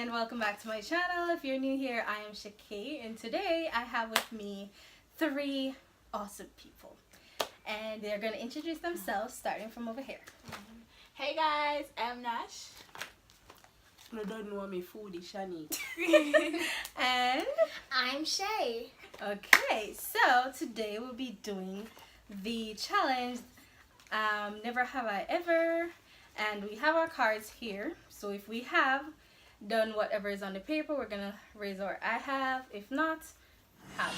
and welcome back to my channel. If you're new here, I am Shanike, and today I have with me 3 awesome people, and they're going to introduce themselves starting from over here. Hey guys, I'm Nash. No, don't know me foodie, Shanike. And I'm Shay. okay, so today we'll be doing the challenge Never Have I Ever, and we have our cards here. So if we have done whatever is on the paper, we're gonna raise our I have. If not, have.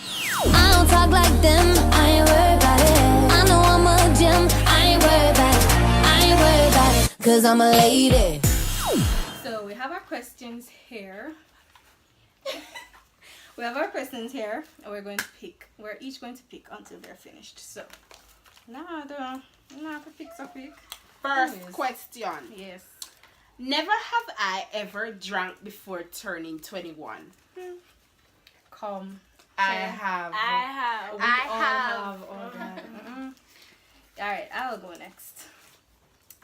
I don't talk like them, I ain't worried about it. I know I'm a gem, I ain't worried about it. I ain't worried about it, cause I'm a lady. So we have our questions here. We have our questions here, and we're going to pick. We're each going to pick until they're finished. So now I have to pick so quick. First Anyways. question. Yes. Never have I ever drank before turning 21. Come. I Share. have. We I all have. all that. All right, I'll go next.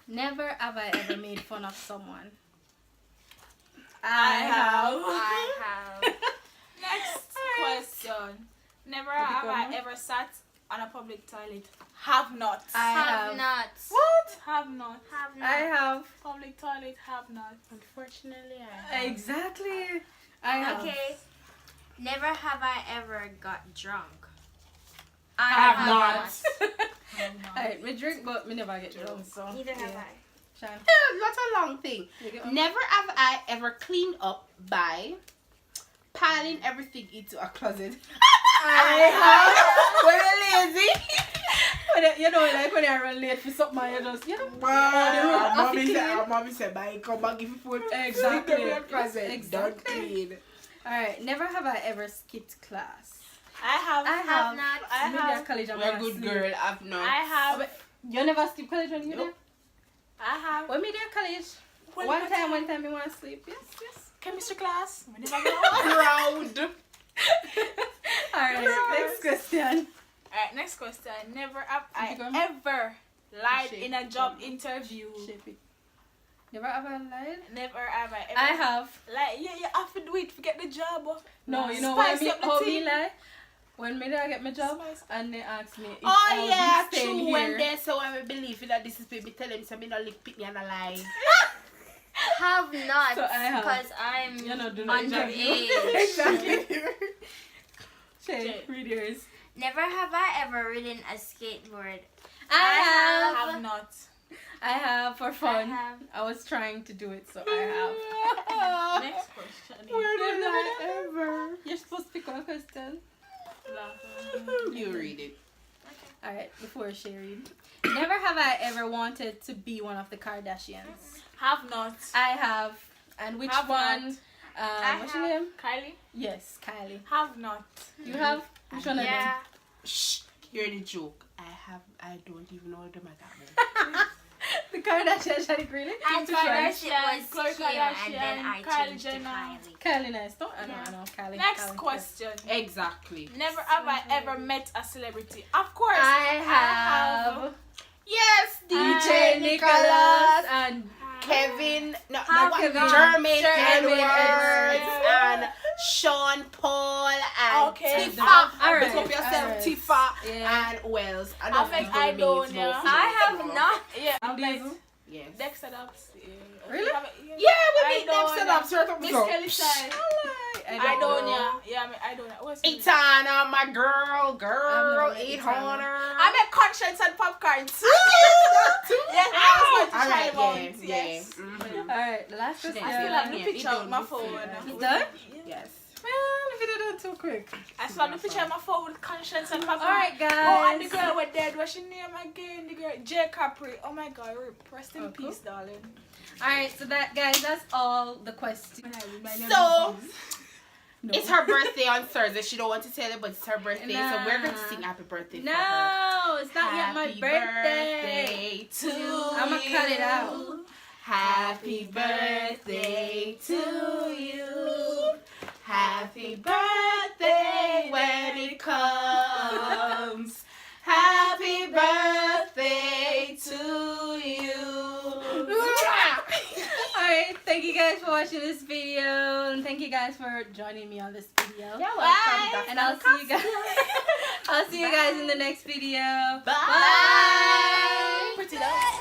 Never have I ever made fun of someone. I have. I have. Next question. Never Have you have gone I now? ever sat on a public toilet. Have not. I Have not. What? Have not. Have not. I have. Public toilet. Have not. Unfortunately, I have. Exactly. I have. Okay. Never have I ever got drunk. I have not. Have not. Alright, me drink, but me never get drunk. So Neither have yeah. Shan, That's a long thing. you get one? Never have I ever cleaned up by piling everything into a closet. When I'm lazy. You know, like when you're late for something, you just, you know. Mommy said, "Bye, come back if you put Exactly. in your closet. Don't Exactly. clean." Alright, never have I ever skipped class. I have. I have. not. I Maybe have. at college I'm We're a gonna good sleep. girl. I've not. I have. But you never skip college when you Nope. I have. there? When me there college, When one my time you want to sleep. Yes, yes. Chemistry class. We never go. Proud. Alright, next question. Alright, next question. Never have I You go. ever lied Shake. in a job interview. Shape it. Never have I lied? Never have I ever. I have. Like, yeah, you have to do it to get the job. No, you know what I Spice mean? up the How tea. me lie? When me there get my job Spice. and they ask me if Oh I will yeah, be staying true. here. When they say when we believe that this is baby, tell them something not lick pick me and a lie. Have not. So I have. Because I'm You know, do not underage. Exactly. Shay, read yours. Never have I ever ridden a skateboard. I Have not. I have for fun. have. I was trying to do it, so I have. Next question. Where did I ever? You're supposed to pick one question. You read it. Alright, before she read. Never have I ever wanted to be one of the Kardashians. Have not. I have. And which Have one? I What's your have. name? Kylie. Yes, Kylie. Have not. You have? Which one of them? Yeah. Shh. You're the joke. I don't even know them at that moment. The Kardashian, Shanike, really? At Kim first it Kardashian, was Khloe Kim and then Kardashian, I Kylie changed to Jenner. Kylie. Kylie nice, don't I know, Yeah. I know. Kylie. Next Kylie, question. Exactly. Never have I ever met a celebrity. Of course. Yes. I have Yes, DJ Nicholas and Kevin, no, Have Kevin, not. Jermaine Jermaine Edwards, Edwards. and Sean Paul, and Okay. Tifa. Alright, Pick up yourself, alright. Tifa, Yeah. and Wells. I I don't think know I the don't, names, yeah. no, I have no. not. Yeah. And Diesel. Yes. Dexter Dubs. Really? Yeah, we I meet them don't set know. up, sort of. Miss so. Kelly side. I don't know. Yeah, I don't know. What's her name? Itana, my girl, I've never met 800. I make conscience and popcorn too. Yes, I was going to try Alright, them out. yeah, Yes. yeah. Mhm. Alright, the last She question. I still have the Yeah, picture it on my done. phone. It's done? Yes. Man, if you did that too quick. I still have the picture on my phone with conscience and popcorn. Alright, guys. Oh, and the girl was dead. What's her name again? The girl, J. Capri. Oh my God, rest in Oh, cool. peace, darling. Alright, so that, guys, that's all the questions. So, No. it's her birthday on Thursday. She don't want to tell it, but it's her birthday. So we're going to Nah. sing happy birthday for her. No, it's not yet my Happy birthday. to I'ma you. cut it out. Happy birthday to you. Happy birthday when it comes. Happy birthday to you. Alright, thank you guys for watching this video, and thank you guys for joining me on this video. Yeah, Bye. And I'll see you guys. I'll see you guys in the next video. Bye. Pretty love.